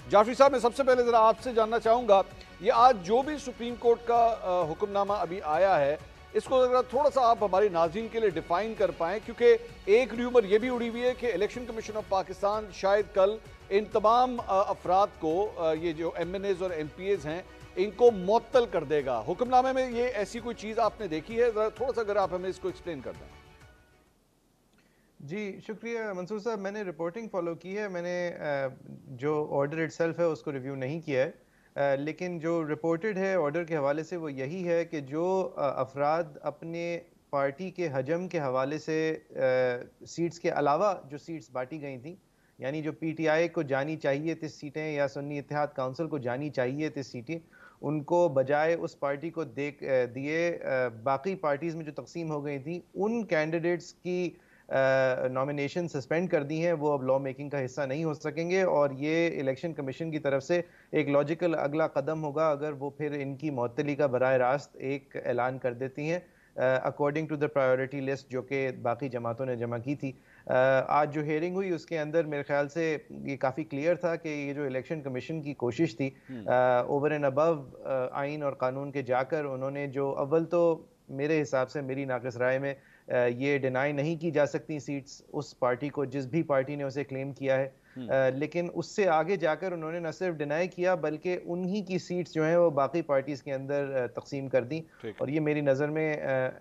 जाफरी साहब, मैं सबसे पहले जरा आपसे जानना चाहूंगा, ये आज जो भी सुप्रीम कोर्ट का हुक्मनामा अभी आया है, इसको जरा थोड़ा सा आप हमारे नाज़रीन के लिए डिफाइन कर पाएं, क्योंकि एक र्यूमर ये भी उड़ी हुई है कि इलेक्शन कमीशन ऑफ पाकिस्तान शायद कल इन तमाम अफराद को, ये जो MNAs और MPAs हैं, इनको मुअत्तल कर देगा। हुक्मनामे में ये ऐसी कोई चीज़ आपने देखी है? जरा थोड़ा सा अगर आप हमें इसको एक्सप्लेन कर दें। जी शुक्रिया मंसूर साहब, मैंने रिपोर्टिंग फॉलो की है। मैंने जो ऑर्डर इटसेल्फ है उसको रिव्यू नहीं किया है, लेकिन जो रिपोर्टेड है ऑर्डर के हवाले से वो यही है कि जो अफराद अपने पार्टी के हजम के हवाले से सीट्स के अलावा जो सीट्स बांटी गई थी, यानी जो PTI को जानी चाहिए थी सीटें या सुन्नी इत्तेहाद काउंसिल को जानी चाहिए थी सीटें, उनको बजाय उस पार्टी को दिए बाकी पार्टीज में जो तकसीम हो गई थी, उन कैंडिडेट्स की नॉमिनेशन सस्पेंड कर दी हैं। वो अब लॉ मेकिंग का हिस्सा नहीं हो सकेंगे और ये इलेक्शन कमीशन की तरफ से एक लॉजिकल अगला कदम होगा अगर वो फिर इनकी मुअत्तली का बराह रास्त एक ऐलान कर देती हैं according to the priority list जो कि बाकी जमातों ने जमा की थी। आज जो हेयरिंग हुई उसके अंदर मेरे ख्याल से ये काफ़ी क्लियर था कि ये जो इलेक्शन कमीशन की कोशिश थी ओवर एंड अबव आइन और कानून के जाकर, उन्होंने जो अव्वल तो मेरे हिसाब से, मेरी नाक़िस राय में, ये डिनाई नहीं की जा सकती सीट्स उस पार्टी को जिस भी पार्टी ने उसे क्लेम किया है, लेकिन उससे आगे जाकर उन्होंने न सिर्फ डिनाई किया बल्कि उन्हीं की सीट्स जो हैं वो बाकी पार्टीज के अंदर तकसीम कर दी। और ये मेरी नज़र में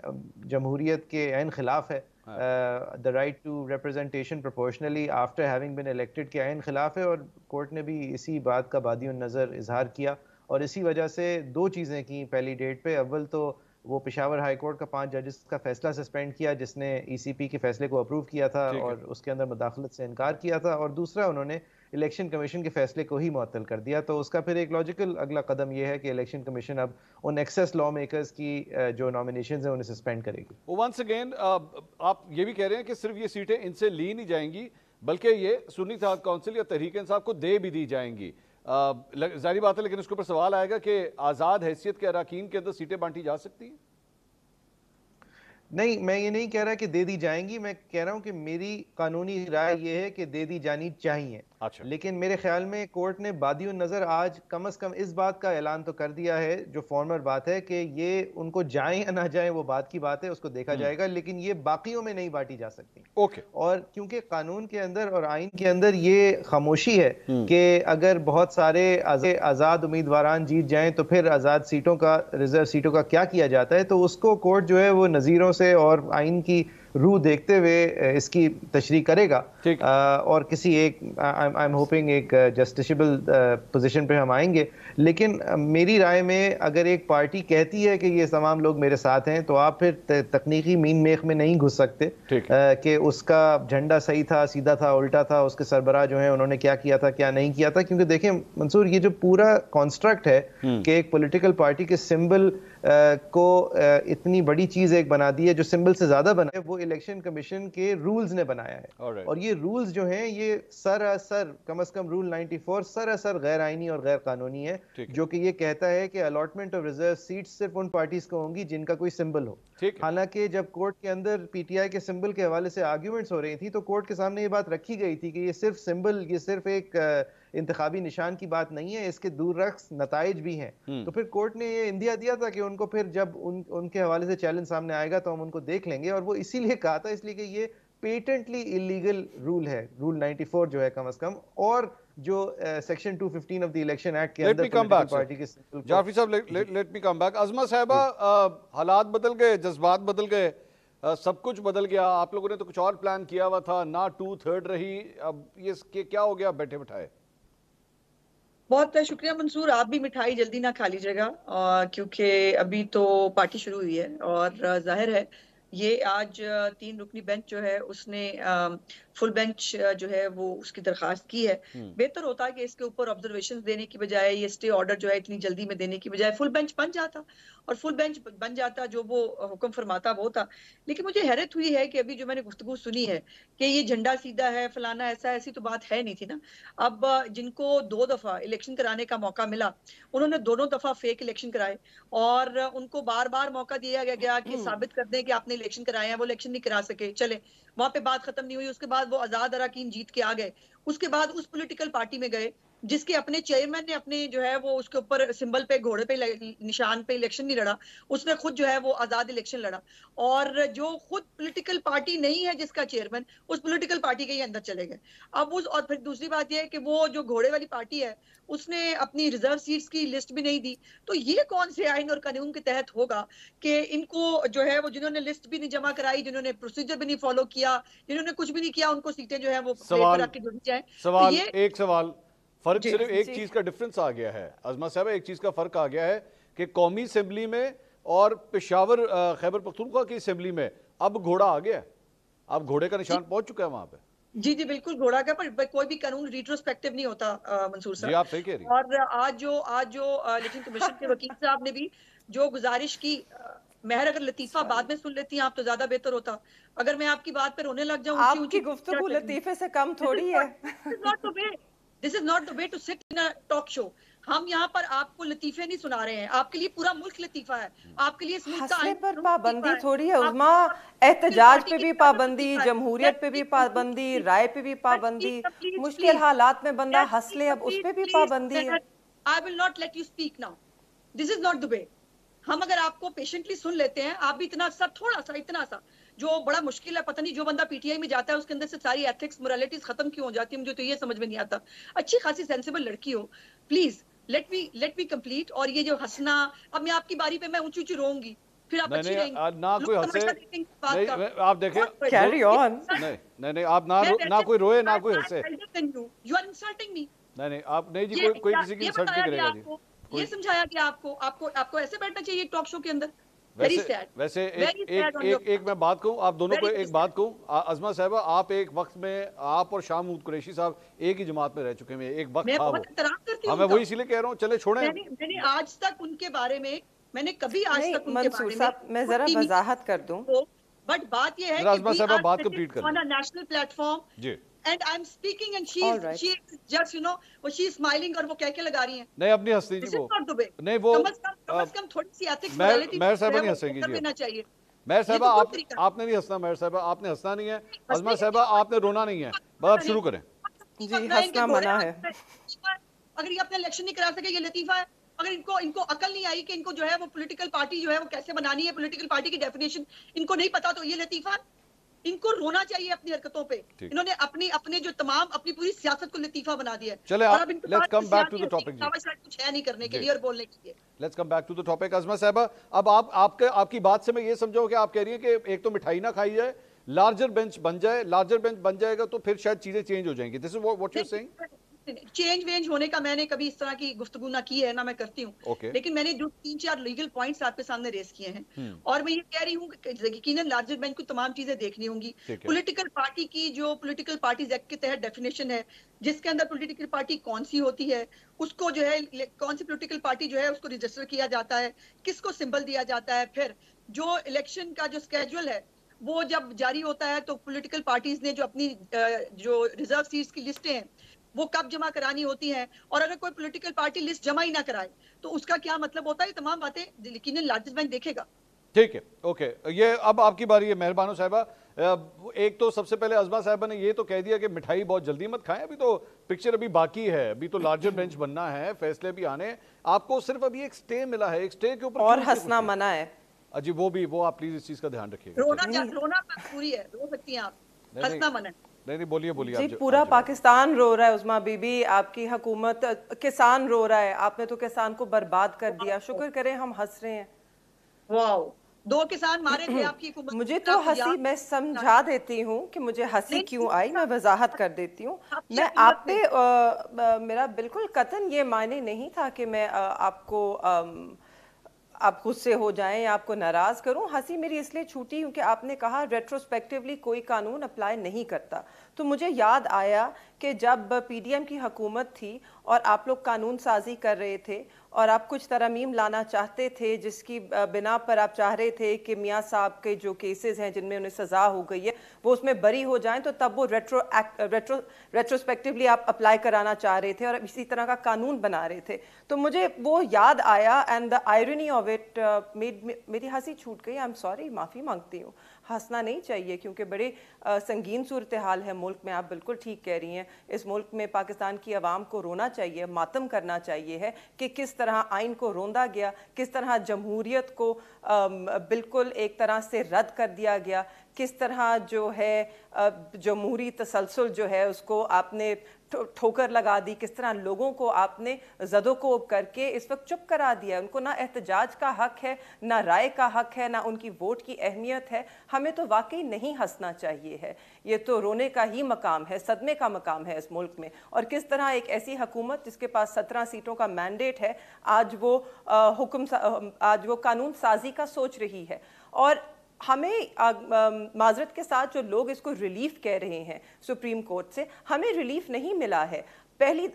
जमहूरियत के ऐन खिलाफ है। The right to representation proportionally after having been elected के ऐन खिलाफ है और कोर्ट ने भी इसी बात का बादियुन नज़र इजहार किया और इसी वजह से दो चीज़ें की पहली डेट पे। अव्वल तो वो पेशावर हाई कोर्ट का 5 जजेस का फैसला सस्पेंड किया जिसने ECP के फैसले को अप्रूव किया था और उसके अंदर मुदाखलत से इनकार किया था, और दूसरा उन्होंने इलेक्शन कमीशन के फैसले को ही मुअत्तल कर दिया। तो उसका फिर एक लॉजिकल अगला कदम यह है कि इलेक्शन कमीशन अब उन एक्सेस लॉ मेकर्स की जो नॉमिनेशंस हैं उन्हें सस्पेंड करेगी। वंस अगेन आप ये भी कह रहे हैं कि सिर्फ ये सीटें इनसे ली नहीं जाएंगी बल्कि ये सुन्नी इत्तेहाद काउंसिल या तहरीक इंसाफ को दे भी दी जाएंगी। जारी बात है, लेकिन उसके ऊपर सवाल आएगा कि आज़ाद हैसियत के अरकान के अंदर सीटें बांटी जा सकती हैं? नहीं, मैं ये नहीं कह रहा कि दे दी जाएंगी, मैं कह रहा हूं कि मेरी कानूनी राय ये है कि दे दी जानी चाहिए। अच्छा। लेकिन मेरे ख्याल में कोर्ट ने बादियुन नज़र आज कम से कम इस बात का ऐलान तो कर दिया है, जो फॉर्मल बात है कि ये उनको जाए या ना जाए वो बात की बात है, उसको देखा जाएगा, लेकिन ये बाकियों में नहीं बांटी जा सकती। ओके। और क्योंकि कानून के अंदर और आइन के अंदर ये खामोशी है कि अगर बहुत सारे आज़ाद उम्मीदवारान जीत जाएं तो फिर आज़ाद सीटों का, रिजर्व सीटों का क्या किया जाता है, तो उसको कोर्ट जो है वो नज़ीरों से और आइन की रूह देखते हुए इसकी तशरीह करेगा और किसी एक आई एम होपिंग एक जस्टिसेबल पोजीशन पे हम आएंगे। लेकिन मेरी राय में अगर एक पार्टी कहती है कि ये तमाम लोग मेरे साथ हैं तो आप फिर तकनीकी मीन मेख में नहीं घुस सकते कि उसका झंडा सही था, सीधा था, उल्टा था, उसके सरबराह जो है उन्होंने क्या किया था, क्या नहीं किया था। क्योंकि देखिए मंसूर, ये जो पूरा कॉन्स्ट्रक्ट है कि एक पॉलिटिकल पार्टी के सिंबल को इतनी बड़ी चीज एक बना दी है जो सिंबल से ज्यादा बना है, वो इलेक्शन कमीशन के रूल्स ने बनाया है। और ये रूल्स जो हैं ये सरासर, कम से कम रूल 94 सरासर गैर आईनी और गैर कानूनी है, जो कि ये कहता है कि अलॉटमेंट ऑफ रिजर्व सीट्स सिर्फ उन पार्टीज को होंगी जिनका कोई सिंबल हो। हालांकि जब कोर्ट के अंदर PTI के सिंबल के हवाले से आर्ग्यूमेंट्स हो रही थी तो कोर्ट के सामने ये बात रखी गई थी कि ये सिर्फ सिंबल, ये सिर्फ एक इंतखाबी निशान की बात नहीं है, इसके दूररख्स नताइज भी हैं। तो फिर कोर्ट ने ये इंदिया दिया था कि उनको फिर जब उनके हवाले से चैलेंज सामने आएगा तो हम उनको देख लेंगे, और वो इसीलिए कहा था इसलिए कि ये पेटेंटली इलीगल रूल है, रूल 94 जो है कम से कम, और जो section 215 of the election act के अंदर पार्टी के जाफरी साहब, let me come back. Azma साहिबा, हालात बदल गए, जज्बात बदल गए, सब कुछ बदल गया। आप लोगों ने तो कुछ और प्लान किया हुआ था, ना 2/3 रही, अब ये क्या हो गया बैठे बिठाए? बहुत शुक्रिया मंसूर, आप भी मिठाई जल्दी ना खा लीजिएगा क्योंकि अभी तो पार्टी शुरू हुई है और जाहिर है ये आज 3 रुकनी बेंच जो है उसने फुल बेंच जो है वो उसकी दरखास्त की है। बेहतर होता है कि इसके ऊपर ऑब्जर्वेशन देने की बजाय, ये स्टे ऑर्डर जो है इतनी जल्दी में देने की बजाय फुल बेंच बन जाता, और फुल बेंच बन जाता जो वो हुक्म फरमाता वो था। लेकिन मुझे हैरत हुई है कि अभी जो मैंने गुफ्तगू सुनी है कि ये झंडा सीधा है, फलाना ऐसा, ऐसी तो बात है नहीं थी ना। अब जिनको 2 दफा इलेक्शन कराने का मौका मिला, उन्होंने दोनों दफा फेक इलेक्शन कराए और उनको बार बार मौका दिया गया कि साबित कर दें कि आपने इलेक्शन कराए हैं। वो इलेक्शन नहीं करा सके, चले वहां पे बात खत्म नहीं हुई। उसके बाद वो आजाद अरकान जीत के आ गए, उसके बाद उस पॉलिटिकल पार्टी में गए जिसके अपने चेयरमैन ने अपने जो है वो उसके ऊपर सिंबल पे, घोड़े पे, निशान पे इलेक्शन नहीं लड़ा, उसने खुद जो है वो आजाद इलेक्शन लड़ा। और जो खुद पॉलिटिकल पार्टी नहीं है जिसका चेयरमैन, उस पॉलिटिकल पार्टी के ही अंदर चले गए। अब उस, और फिर दूसरी बात यह है कि वो जो घोड़े वाली पार्टी है उसने अपनी रिजर्व सीट्स की लिस्ट भी नहीं दी। तो ये कौन से आइन और कानून के तहत होगा कि इनको जो है वो, जिन्होंने लिस्ट भी नहीं जमा कराई, जिन्होंने प्रोसीजर भी नहीं फॉलो किया, जिन्होंने कुछ भी नहीं किया, उनको सीटें जो है वो प्लेट पर आके जुड़ जाए। तो ये एक सवाल, फर्क जी, सिर्फ एक चीज का डिफरेंस आ गया है अजमा साहब, एक चीज का फर्क आ गया है कि कौमी असेंबली में और पेशावर खैबर पख्तूनख्वा की असेंबली में अब घोड़ा आ गया है, अब घोड़े का निशान पहुंच चुका है वहां पे। जी जी बिल्कुल, घोड़ा का, पर कोई भी कानून रिट्रोस्पेक्टिव नहीं होता मंसूर साहब। जी आप सही कह रही हैं। और आज जो इलेक्शन कमीशन के वकील साहब ने भी जो गुजारिश की, महर अगर लतीफा बाद में सुन लेती हैं आप तो ज्यादा बेहतर होता। अगर मैं आपकी बात पे रोने लग जाऊं, आपकी गुफ्तगू लतीफे से कम थोड़ी है। This is not the way to sit in a talk show. हम यहाँ पर आपको लतीफे नहीं सुना रहे हैं, आपके लिए पूरा मुल्क लतीफा है, आपके लिए इस मुल्क का हंसने पर पाबंदी थोड़ी है उस्मा, एहतजाज पे भी पाबंदी, जमहूरियत पे भी पाबंदी, राय पे भी पाबंदी, मुश्किल हालात में बंदा हंस ले अब उस पे भी पाबंदी है। I will not let you speak now, this is not the वे। हम अगर आपको पेशेंटली सुन लेते हैं, आप भी इतना सा, थोड़ा सा, इतना सा, जो बड़ा मुश्किल है, पता नहीं जो बंदा पीटीआई में जाता है उसके अंदर से सारी एथिक्स मोरालिटीज खत्म क्यों हो जाती है, मुझे तो ये समझ में नहीं आता। अच्छी खासी सेंसिबल लड़की हो, प्लीज लेट मी कंप्लीट। और ये जो हंसना, अब मैं आपकी बारी पे मैं ऊंची ऊंची रोऊंगी, फिर आप अच्छी रहेंगी, ना कोई हंसे नहीं, आप देखें, कैरी ऑन। नहीं आप ना कोई रोए ना कोई हंसे। You are insulting me. नहीं आप नहीं जी, कोई किसी की इंसल्ट नहीं करेगा जी। ये समझाया कि आपको ऐसे बैठना चाहिए टॉक शो के अंदर। वैसे एक मैं बात कहूं, आप दोनों को एक बात कहूं, अजमा साहबा, आप एक वक्त में, आप और शाह महमूद कुरैशी साहब एक ही जमात में रह चुके हैं, एक वक्त था वो। मैं वही इसीलिए कह रहा हूं, चले छोड़ें। मैंने आज तक उनके बारे में, मैंने कभी आज तक उनके बारे में, मैं जरा वजाहत कर दूं, बट बात ये है कि अजमा साहबा बात कंप्लीट कर ऑन अ नेशनल प्लेटफॉर्म जी, and I'm speaking and she is just, you know, वो she is smiling और वो क्या क्या लगा रही हैं। नहीं अपनी हंसती जी वो, नहीं वो कम से कम थोड़ी सी एथिक्स मोरालिटी मेहर साहबा नहीं हंसेंगी जी, करना चाहिए। मेहर साहबा आपने नहीं हंसना, मेहर साहबा आपने हंसना नहीं है, अजमा साहबा आपने रोना नहीं है, बस आप शुरू करें जी। हंसना मना है। अगर ये अपना इलेक्शन नहीं करा सके, ये लतीफा है। अगर इनको अकल नहीं आई कि इनको जो है वो पॉलिटिकल पार्टी जो है वो कैसे बनानी है, पॉलिटिकल पार्टी की डेफिनेशन इनको नहीं पता, तो ये लतीफा, इनको रोना चाहिए अपनी हरकतों पे। इन्होंने अपने जो तमाम अपनी पूरी सियासत को लतीफा बना दिया है। चले और अब let's come back to the topic जी, कुछ है नहीं करने के लिए और बोलने के लिए। Let's come back to the topic Azma साहबा। अब आपकी बात से मैं ये समझाऊं कि आप कह रही हैं कि एक तो मिठाई ना खाई जाए, लार्जर बेंच बन जाए, लार्जर बेंच बन जाएगा तो फिर शायद चीजें चेंज हो जाएंगी। This is what you are saying. Change वेंज होने का मैंने कभी इस तरह की गुफ्तगू ना की है, ना मैं करती हूँ। लेकिन मैंने जो 3-4 लीगल पॉइंट्स आपके सामने रेस किए हैं, और मैं ये कह रही हूँ कि यकीनन लार्जर बेंच को तमाम चीजें देखनी होंगी। पॉलिटिकल पार्टी की जो पॉलिटिकल पार्टीज एक्ट के तहत डेफिनेशन है, जिसके अंदर पॉलिटिकल पार्टी कौन सी होती है, उसको जो है कौन सी पॉलिटिकल पार्टी जो है उसको रजिस्टर किया जाता है, किसको सिंबल दिया जाता है, फिर जो इलेक्शन का जो स्केड्यूल है वो जब जारी होता है तो पॉलिटिकल पार्टीज ने जो अपनी जो रिजर्व सीट्स की लिस्टें हैं वो कब जमा करानी होती है, और अगर कोई पॉलिटिकल पार्टी लिस्ट जमा ही ना कराए तो उसका क्या मतलब होता है, ये तमाम बातें लेकिन लार्जेस्ट बैंक देखेगा। ठीक है, ओके, ये अब आपकी बारी है मेहरबानो साहिबा। एक तो सबसे पहले अजमा साहिबा ने ये तो कह दिया कि मिठाई बहुत जल्दी मत खाएं, अभी तो पिक्चर अभी बाकी है, अभी तो लार्जर बेंच बनना है, फैसले भी आने, आपको सिर्फ अभी एक स्टे मिला है, एक स्टे के ऊपर और हंसना मना है। अजी वो आप प्लीज इस चीज का ध्यान रखिएगा। रोना पूरी है, रो सकती हैं आप, हंसना मना है। नहीं बोलिए जी, पूरा पाकिस्तान रो रहा है उस्मा बीबी, आपकी हुकूमत, किसान रो रहा है, आपने तो किसान को बर्बाद कर दिया, शुक्र करें हम हंस रहे हैं। वाओ, 2 किसान मारे थे आपकी हुकूमत। मुझे तो हंसी, मैं समझा देती हूँ कि मुझे हंसी क्यों आई, मैं वजाहत कर देती हूँ। मैं आप पे मेरा बिल्कुल कतन ये मायने नहीं था कि मैं आपको आप गुस्से हो जाएं या आपको नाराज करूं। हंसी मेरी इसलिए छूटी क्योंकि आपने कहा रेट्रोस्पेक्टिवली कोई कानून अप्लाई नहीं करता, तो मुझे याद आया कि जब पीडीएम की हुकूमत थी और आप लोग कानून साजी कर रहे थे और आप कुछ तरमीम लाना चाहते थे जिसकी बिना पर आप चाह रहे थे कि मियाँ साहब के जो केसेस हैं जिनमें उन्हें सज़ा हो गई है वो उसमें बरी हो जाएं, तो तब वो रेट्रोस्पेक्टिवली आप अप्लाई कराना चाह रहे थे और इसी तरह का कानून बना रहे थे। तो मुझे वो याद आया and the irony of it मेरी हंसी छूट गई। आई एम सॉरी, माफ़ी मांगती हूँ। हंसना नहीं चाहिए, क्योंकि बड़े संगीन सूरत हाल है मुल्क में। आप बिल्कुल ठीक कह रही हैं। इस मुल्क में पाकिस्तान की आवाम को रोना चाहिए, मातम करना चाहिए है कि किस तरह आइन को रोंदा गया, किस तरह जमहूरियत को बिल्कुल एक तरह से रद्द कर दिया गया, किस तरह जो है जमहूरी तसलसल जो है उसको आपने ठोकर लगा दी, किस तरह लोगों को आपने ज़दोकोब करके इस वक्त चुप करा दिया। उनको ना एहतजाज का हक है, ना राय का हक है, ना उनकी वोट की अहमियत है। हमें तो वाकई नहीं हंसना चाहिए है, ये तो रोने का ही मकाम है, सदमे का मकाम है इस मुल्क में। और किस तरह एक ऐसी हुकूमत जिसके पास 17 सीटों का मैंडेट है, आज वो कानून साजी का सोच रही है। और हमें माजरत के साथ जो लोग इसको रिलीफ कह रहे हैं सुप्रीम कोर्ट से, हमें रिलीफ नहीं मिला है। पहली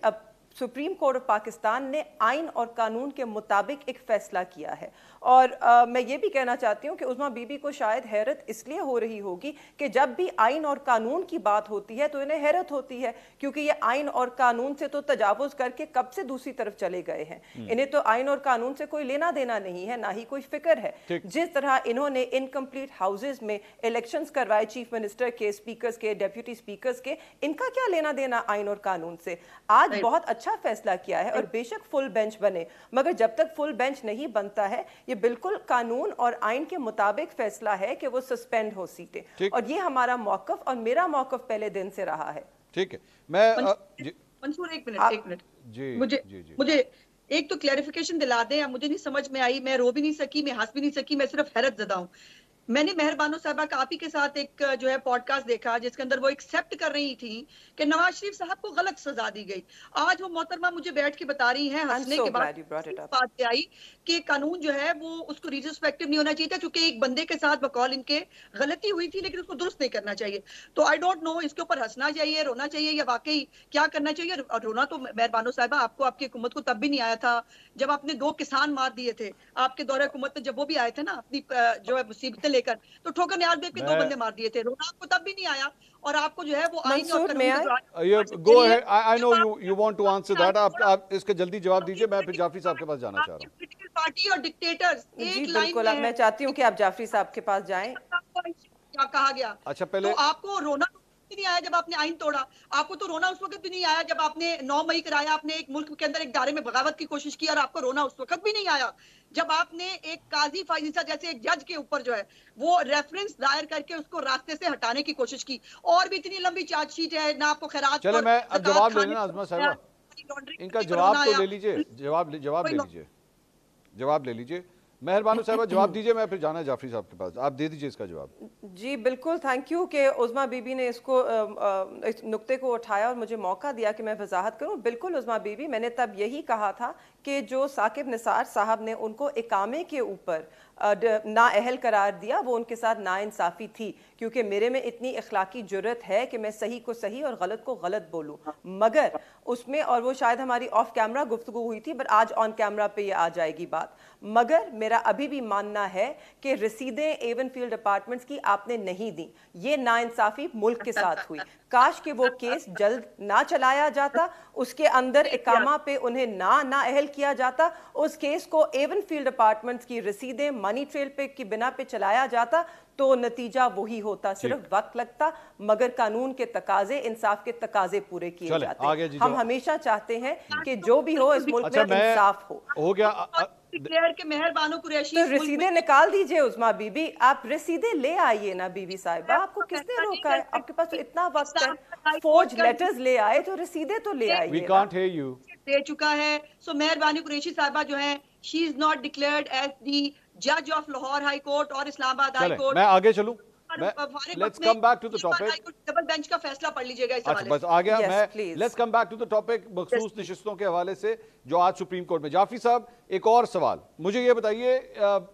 सुप्रीम कोर्ट ऑफ पाकिस्तान ने आइन और कानून के मुताबिक एक फैसला किया है। और मैं ये भी कहना चाहती हूँ कि उज़्मा बीबी को शायद हैरत इसलिए हो रही होगी कि जब भी आइन और कानून की बात होती है तो इन्हें हैरत होती है, क्योंकि ये आइन और कानून से तो तजावुज करके कब से दूसरी तरफ चले गए हैं। इन्हें तो आइन और कानून से कोई लेना देना नहीं है, ना ही कोई फिक्र है। जिस तरह इन्होंने इनकम्प्लीट हाउसेज में इलेक्शंस करवाए, चीफ मिनिस्टर के, स्पीकर्स के, डेप्यूटी स्पीकर्स के, इनका क्या लेना देना आइन और कानून से। आज बहुत अच्छा फैसला किया है और बेशक फुल बेंच बने, मगर जब तक फुल बेंच नहीं बनता है, ये बिल्कुल कानून और आइन के मुताबिक फैसला है कि वो सस्पेंड हो सीटें। और ये हमारा मौकफ और मेरा मौकफ पहले दिन से रहा है। ठीक है, मैं मंसूर एक मिनट जी, मुझे एक तो क्लैरिफिकेशन दिला दें। मुझे नहीं समझ में आई, मैं रो भी नहीं सकी, मैं हंस भी नहीं सकी, मैं सिर्फ हैरत ज़दा हूँ। मैंने मेहरबानो साहबा का आप ही के साथ एक जो है पॉडकास्ट देखा जिसके अंदर वो एक्सेप्ट कर रही थी कि नवाज शरीफ साहब को गलत सजा दी गई। आज वो मोहतरमा मुझे बैठ के बता रही हैं हंसने के बाद बात आई कि कानून जो है वो उसको रिस्पेक्टिव नहीं होना चाहिए था, क्योंकि एक बंदे के साथ बकौल इनके गलती हुई थी, लेकिन उसको दुरुस्त नहीं करना चाहिए। तो आई डोंट नो इसके ऊपर हंसना चाहिए, रोना चाहिए, या वाकई क्या करना चाहिए। और रोना तो मेहरबानो साहबा आपको, आपकी हुकूमत को तब भी नहीं आया था जब आपने 2 किसान मार दिए थे। आपके दौरे हुकूमत में जब वो भी आए थे ना अपनी जो है मुसीबतें लेकर, तो ठोकर न्याज देव के 2 बंदे मार दिए थे। रोना आपको तब भी नहीं आया। और आपको जो है वो आईनी और go ahead, I know you want to answer that. आप इसके जल्दी जवाब दीजिए, मैं फिर जाफरी साहब के पास जाना चाह रहा हूं। पॉलिटिकल पार्टी और डिक्टेटर्स एक लाइन में, मैं चाहती हूं कि आप जाफरी साहब के पास जाएं। क्या कहा गया? अच्छा, पहले तो आपको रोना नहीं आया जब आपने आइन तोड़ा। आपको तो रोना उस वक्त भी नहीं आया जब आपने 9 मई कराया, आपने एक मुल्क के अंदर एक दायरे में बगावत की कोशिश की, और आपको रोना उस वक्त भी नहीं आया जब आपने एक काजी फाइजा जैसे एक जज के ऊपर जो है वो रेफरेंस दायर करके उसको रास्ते से हटाने की कोशिश की। और भी इतनी लंबी चार्जशीट है ना, आपको खैरात। चले मैं अब जवाब ले लेना आजमा साहब, इनका जवाब तो ले लीजिए, जवाब ले लीजिए। मेहरबानी साहब जवाब दीजिए, मैं फिर जाना जाफरी साहब के पास, आप दे दीजिए इसका जवाब। जी बिल्कुल, थैंक यू कि उज़्मा बीबी ने इसको इस नुक्ते को उठाया और मुझे मौका दिया कि मैं वजाहत करूं। बिल्कुल उज़्मा बीबी, मैंने तब यही कहा था कि जो साकिब निसार साहब ने उनको इकामे के ऊपर नाअहल करार दिया, वो उनके साथ नाइंसाफ़ी थी, क्योंकि मेरे में इतनी इखलाकी जुर्रत है कि मैं सही को सही और गलत को गलत बोलूं। मगर उसमें, और वो शायद हमारी ऑफ कैमरा गुफ्तगू हुई थी, बट आज ऑन कैमरा पे ये आ जाएगी बात। मगर मेरा अभी भी मानना है कि रसीदें एवनफील्ड अपार्टमेंट्स की आपने नहीं दी, ये नाइंसाफ़ी मुल्क के साथ हुई। काश कि वो केस जल्द ना चलाया जाता, उसके अंदर इकामा पे उन्हें नाअहल किया जाता, उस केस को एवनफील्ड अपार्टमेंट्स की रसीदें मनी ट्रेल पे की बिना पे चलाया जाता, तो नतीजा वही होता। सिर्फ वक्त लगता, मगर कानून के तकाजे, इंसाफ के तकाजे पूरे किए जाते। हम हमेशा चाहते हैं कि जो भी हो इस मुल्क में इंसाफ हो गया। के मेहरबानो कुरैशी, तो रसीदें निकाल दीजिए उज़्मा बीबी, आप रसीदें ले आइए ना बीबी साहिबा, आपको किसने रोका है? आपके पास तो इतना वक्त है, फोर्ज लेटर्स ले आए तो रसीदें तो ले आइए। We can't hear you. दे चुका है। सो मेहरबानी कुरैशी साहिबा जो है, she is not declared as the जज ऑफ लाहौर हाई कोर्ट और इस्लामाबाद हाई कोर्ट। मैं आगे चलूं, let's come back to the topic. Double bench का फैसला पढ़ लीजिएगा इस हवाले से। बस आ गया मैं, let's come back to the topic मखसूस नशिस्तों के हवाले से जो आज सुप्रीम कोर्ट में। जाफरी साहब, एक और सवाल मुझे ये बताइए,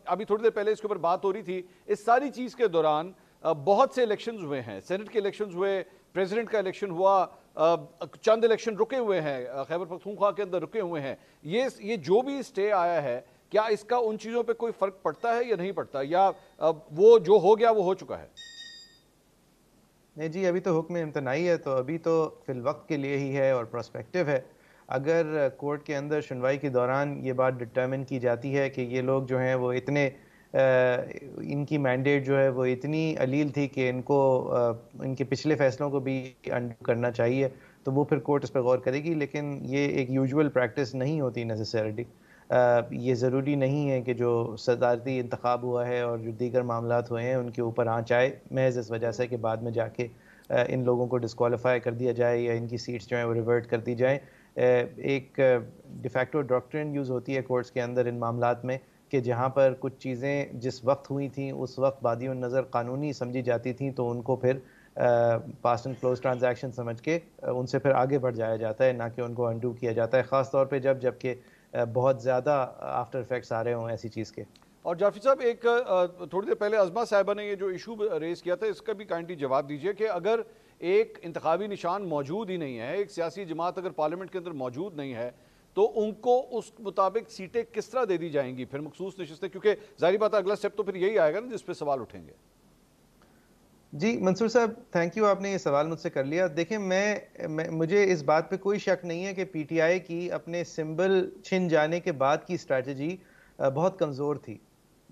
अभी थोड़ी देर पहले इसके ऊपर बात हो रही थी, इस सारी चीज के दौरान बहुत से इलेक्शंस हुए हैं, सेनेट के इलेक्शंस हुए, प्रेसिडेंट का इलेक्शन हुआ, चंद इलेक्शन रुके हुए हैं, खैबर पख्तूनख्वा के अंदर रुके हुए हैं। ये जो भी स्टे आया है, क्या इसका उन चीजों पे कोई फर्क पड़ता है या नहीं पड़ता, या वो जो हो गया वो हो चुका है? नहीं जी, अभी तो हुक्म इम्तनाई है, तो अभी तो फिल वक्त के लिए ही है और प्रोस्पेक्टिव है। अगर कोर्ट के अंदर सुनवाई के दौरान ये बात डिटर्मिन की जाती है कि ये लोग जो हैं वो इतने इनकी मैंडेट जो है वो इतनी अलील थी कि इनको इनके पिछले फैसलों को भी अंडू करना चाहिए, तो वो फिर कोर्ट इस पर गौर करेगी। लेकिन ये एक यूजुअल प्रैक्टिस नहीं होती नेसेसरली। ये ज़रूरी नहीं है कि जो सदारती इंतखाब हुआ है और जो दीगर मामलात हुए हैं उनके ऊपर आँच आए, महज इस वजह से कि बाद में जाके इन लोगों को डिस्क्वालीफाई कर दिया जाए या इनकी सीट्स जो हैं वो रिवर्ट कर दी जाए। एक डिफैक्टो डॉक्ट्रिन यूज़ होती है कोर्ट्स के अंदर इन मामलात में कि जहाँ पर कुछ चीज़ें जिस वक्त हुई थी उस वक्त बादी नज़र कानूनी समझी जाती थी, तो उनको फिर पास्ट एंड क्लोज ट्रांजैक्शन समझ के उनसे फिर आगे बढ़ जाया जाता है, ना कि उनको अंडू किया जाता है, ख़ास तौर पे जबकि बहुत ज़्यादा आफ्टर इफेक्ट्स आ रहे हों ऐसी चीज़ के। और जाफरी साहब, एक थोड़ी देर पहले अज़मा साहिबा ने ये जो इशू रेस किया था, इसका भी काइंडली जवाब दीजिए कि अगर एक इंतखाबी निशान मौजूद ही नहीं है, एक सियासी जमात अगर पार्लियामेंट के अंदर मौजूद नहीं है, तो उनको उस मुताबिक सीटें किस तरह दे दी जाएंगी फिर मखसूस नशिस्तें? क्योंकि जाहिर बात है अगला स्टेप तो फिर यही आएगा ना जिस पे सवाल उठेंगे। जी मंसूर साहब, थैंक यू, आपने ये सवाल मुझसे कर लिया। देखिए मुझे इस बात पे कोई शक नहीं है कि पीटीआई की अपने सिंबल छिन जाने के बाद की स्ट्रैटेजी बहुत कमज़ोर थी।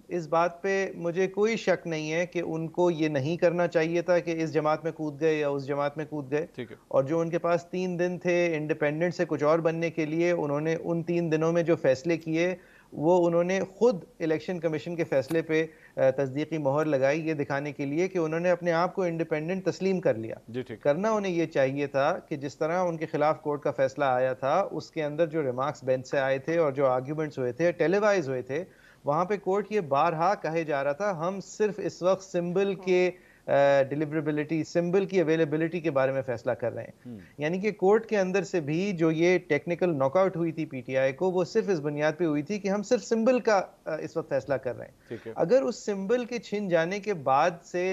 इस बात पे मुझे कोई शक नहीं है कि उनको ये नहीं करना चाहिए था कि इस जमात में कूद गए या उस जमात में कूद गए। और जो उनके पास 3 दिन थे इंडिपेंडेंट से कुछ और बनने के लिए, उन्होंने उन 3 दिनों में जो फैसले किए वो उन्होंने खुद इलेक्शन कमीशन के फैसले पे तस्दीकी मोहर लगाई, ये दिखाने के लिए कि उन्होंने अपने आप को इंडिपेंडेंट तस्लीम कर लिया। करना उन्हें ये चाहिए था कि जिस तरह उनके खिलाफ कोर्ट का फैसला आया था उसके अंदर जो रिमार्क्स बेंच से आए थे और जो आर्ग्यूमेंट्स हुए थे, टेलीवाइज हुए थे, वहां पे कोर्ट ये बारहा कहे जा रहा था हम सिर्फ इस वक्त सिंबल के डिलीवरेबिलिटी, सिंबल की अवेलेबिलिटी के बारे में फैसला कर रहे हैं। यानी कि कोर्ट के अंदर से भी जो ये टेक्निकल नॉकआउट हुई थी पीटीआई को, वो सिर्फ इस बुनियाद पे हुई थी कि हम सिर्फ सिंबल का इस वक्त फैसला कर रहे हैं। अगर उस सिंबल के छिन जाने के बाद से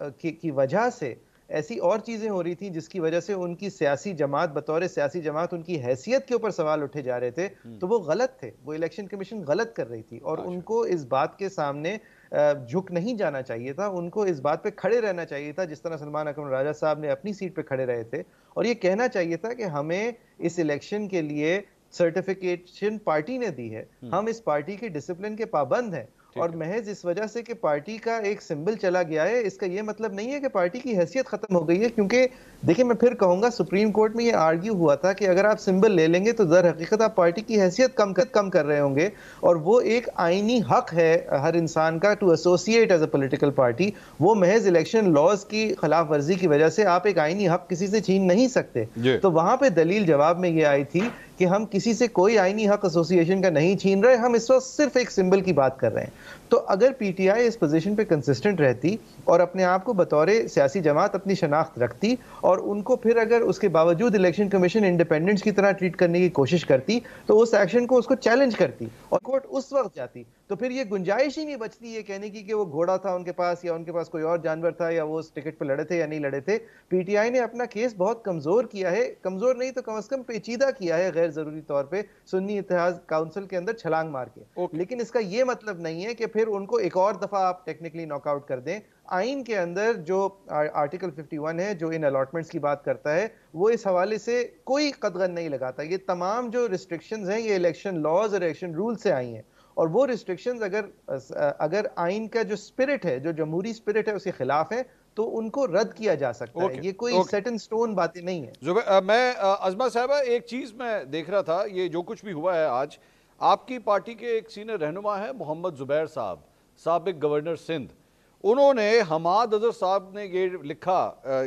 की वजह से ऐसी और चीजें हो रही थी जिसकी वजह से उनकी सियासी जमात, बतौर सियासी जमात उनकी हैसियत के ऊपर सवाल उठे जा रहे थे, तो वो गलत थे, वो इलेक्शन कमीशन गलत कर रही थी और उनको इस बात के सामने झुक नहीं जाना चाहिए था, उनको इस बात पे खड़े रहना चाहिए था जिस तरह सलमान अकरम राजा साहब ने अपनी सीट पे खड़े रहे थे, और ये कहना चाहिए था कि हमें इस इलेक्शन के लिए सर्टिफिकेशन पार्टी ने दी है, हम इस पार्टी के डिसिप्लिन के पाबंद हैं, और महज इस वजह से कि पार्टी का एक सिंबल चला गया है इसका ये मतलब नहीं है कि पार्टी की हैसियत खत्म हो गई है। क्योंकि देखिए मैं फिर कहूंगा, सुप्रीम कोर्ट में ये आर्ग्यू हुआ था कि अगर आप सिंबल ले लेंगे तो दर हकीकत आप पार्टी की हैसियत कम कर रहे होंगे, और वो एक आईनी हक है हर इंसान का to associate as a political party. वो महज इलेक्शन लॉज की खिलाफ वर्जी की वजह से आप एक आईनी हक किसी से छीन नहीं सकते। तो वहां पे दलील जवाब में ये आई थी कि हम किसी से कोई आईनी हक एसोसिएशन का नहीं छीन रहे, हम इस वक्त सिर्फ एक सिंबल की बात कर रहे हैं। तो अगर पीटीआई इस पोजीशन पे कंसिस्टेंट रहती और अपने आप को बतौर सियासी जमात अपनी शनाख्त रखती, और उनको फिर अगर उसके बावजूद इलेक्शन कमीशन इंडिपेंडेंट्स की तरह ट्रीट करने की कोशिश करती, तो उस एक्शन को उसको चैलेंज करती और कोर्ट उस वक्त जाती, तो फिर ये गुंजाइश ही नहीं बचती ये कहने की कि वो घोड़ा था उनके पास या उनके पास कोई और जानवर था या वो उस टिकट पे लड़े थे या नहीं लड़े थे। पीटीआई ने अपना केस बहुत कमजोर किया है, कमजोर नहीं तो कम से कम पेचीदा किया है गैर जरूरी तौर पे सुन्नी इत्तेहाद काउंसिल के अंदर छलांग मार के। लेकिन इसका ये मतलब नहीं है कि फिर उनको एक और दफा आप टेक्निकली नॉकआउट कर दें। आइन के अंदर जो आर्टिकल 51 है जो इन अलॉटमेंट्स की बात करता है, वो इस हवाले से कोई कदगन नहीं लगाता। ये तमाम जो रिस्ट्रिक्शंस हैं ये इलेक्शन लॉज और इलेक्शन रूल से आई हैं, और वो रिस्ट्रिक्शंस अगर आइन का जो स्पिरिट है, जो जमहूरी स्पिरिट है, उसके खिलाफ है, तो उनको रद्द किया जा सकता है। ये कोई सेट इन स्टोन बातें नहीं है। मैं अज़मा साहिबा, एक चीज मैं देख रहा था, ये जो कुछ भी हुआ है आज, आपकी पार्टी के एक सीनियर रहनुमा है मोहम्मद जुबैर साहब, साबिक गवर्नर सिंध, उन्होंने हमाद अजहर साहब ने ये लिखा,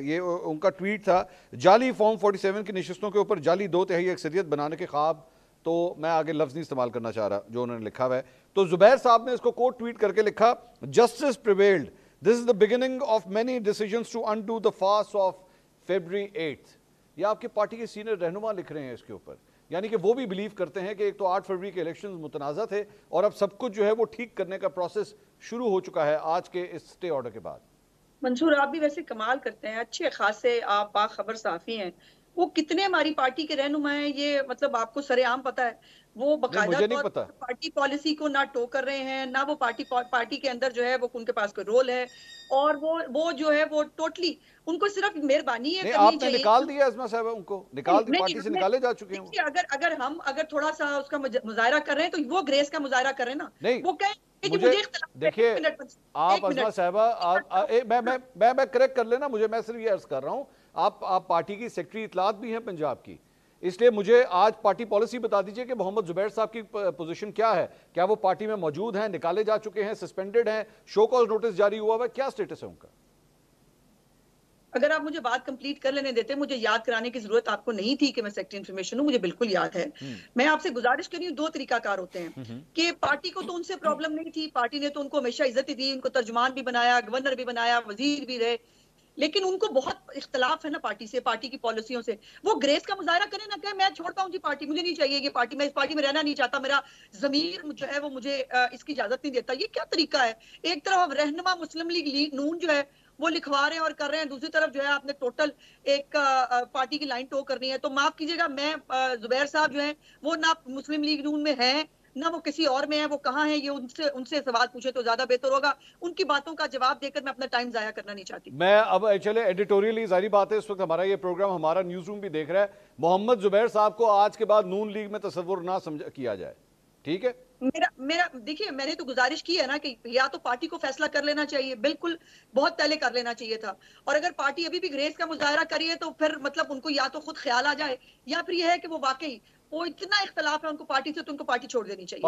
ये उनका ट्वीट था, जाली फॉर्म 47 की नशिस्तों के ऊपर जाली 2/3 अक्सरियत बनाने के ख्वाब। तो मैं आगे लफ्ज नहीं इस्तेमाल करना चाह रहा जो उन्होंने लिखा हुआ है। तो जुबैर साहब ने इसको कोट ट्वीट करके लिखा, justice prevailed, this is the beginning of many decisions to undo the फास्ट ऑफ February 8th। ये आपके पार्टी के सीनियर रहनुमा लिख रहे हैं इसके ऊपर, यानी कि वो भी बिलीव करते हैं कि एक तो 8 फरवरी के इलेक्शंस मुतनाज़ा थे और अब सब कुछ जो है वो ठीक करने का प्रोसेस शुरू हो चुका है आज के इस स्टे ऑर्डर के बाद। मंसूर, आप भी वैसे कमाल करते हैं, अच्छे खासे आप बाखबर साफी हैं। वो कितने हमारी पार्टी के रहनुमा हैं, ये मतलब आपको सरेआम पता है। वो बकायदा मुझे नहीं तौर पता। पर पार्टी पॉलिसी को ना टो कर रहे हैं, ना वो पार्टी के अंदर जो है वो उनके पास कोई रोल है, और वो जो है वो टोटली उनको सिर्फ मेहरबानी है नहीं, करनी आपने चाहिए। निकाल दिया अज़मा साहब, उनको निकाल दी, पार्टी से निकाले जा चुके हैं वो। देखिए, अगर थोड़ा सा उसका मुजाहरा कर रहे हैं तो वो ग्रेस का मुजाहरा कर रहे हैं ना। नहीं, वो कहें कि मुझे मुझे इख्तिलाफ है। देखिए, एक मिनट आप अज़मा साहबा, मैं करेक्ट कर लेना, मुझे, मैं सिर्फ ये अर्ज कर रहा हूं, आप पार्टी की सेक्रेटरी इतलात भी हैं पंजाब की, इसलिए मुझे आज पार्टी पॉलिसी बता दीजिए कि मोहम्मद जुबैर साहब की पोजीशन क्या है, क्या वो पार्टी में मौजूद हैं, निकाले जा चुके हैं, सस्पेंडेड हैं, शो कॉज नोटिस जारी हुआ है, क्या स्टेटस है उनका? अगर आप मुझे बात कंप्लीट कर लेने देते, मुझे याद कराने की जरूरत आपको नहीं थी कि मैं सेक्रेटरी इंफॉर्मेशन हूं, मुझे बिल्कुल याद है। मैं आपसे गुजारिश कर रही हूँ, दो तरीकाकार होते हैं कि पार्टी को तो उनसे प्रॉब्लम नहीं थी, पार्टी ने तो उनको हमेशा इज्जत ही दी, उनको तर्जुमान भी बनाया, गवर्नर भी बनाया, वजीर भी रहे, लेकिन उनको बहुत इख्तलाफ है ना पार्टी से, पार्टी की पॉलिसियों से। वो ग्रेस का मुजाहरा करें ना, कहे मैं छोड़ता हूँ जी पार्टी, मुझे नहीं चाहिए ये पार्टी, मैं इस पार्टी में रहना नहीं चाहता, मेरा जमीर जो है वो मुझे इसकी इजाजत नहीं देता। ये क्या तरीका है? एक तरफ अब रहनुमा मुस्लिम लीग नून जो है वो लिखवा रहे हैं और कर रहे हैं, दूसरी तरफ जो है आपने टोटल एक पार्टी की लाइन टो करनी है। तो माफ कीजिएगा, मैं जुबैर साहब जो है वो ना मुस्लिम लीग नून में है ना वो किसी और में है, वो कहाँ है ये उनसे उनसे सवाल पूछे तो ज्यादा बेहतर होगा। उनकी बातों का जवाब देकर मैं अपना टाइम जाया करना नहीं चाहती। मैं अब चले एडिटोरियली, जारी बात है, इस वक्त हमारा ये प्रोग्राम, हमारा न्यूज रूम भी देख रहा है, मोहम्मद जुबैर साहब को आज के बाद नून लीग में तस्वुर ना किया जाए, ठीक है? मेरा देखिए, मैंने तो गुजारिश की है ना कि या तो पार्टी को फैसला कर लेना चाहिए, बिल्कुल बहुत पहले कर लेना चाहिए था, और अगर पार्टी अभी भी ग्रेस का मुजाहरा करी है तो फिर मतलब उनको या तो खुद ख्याल आ जाए, या फिर यह है कि वो वाकई वो इतना इख्तलाफ है उनको पार्टी से, तो उनको पार्टी छोड़ देनी चाहिए।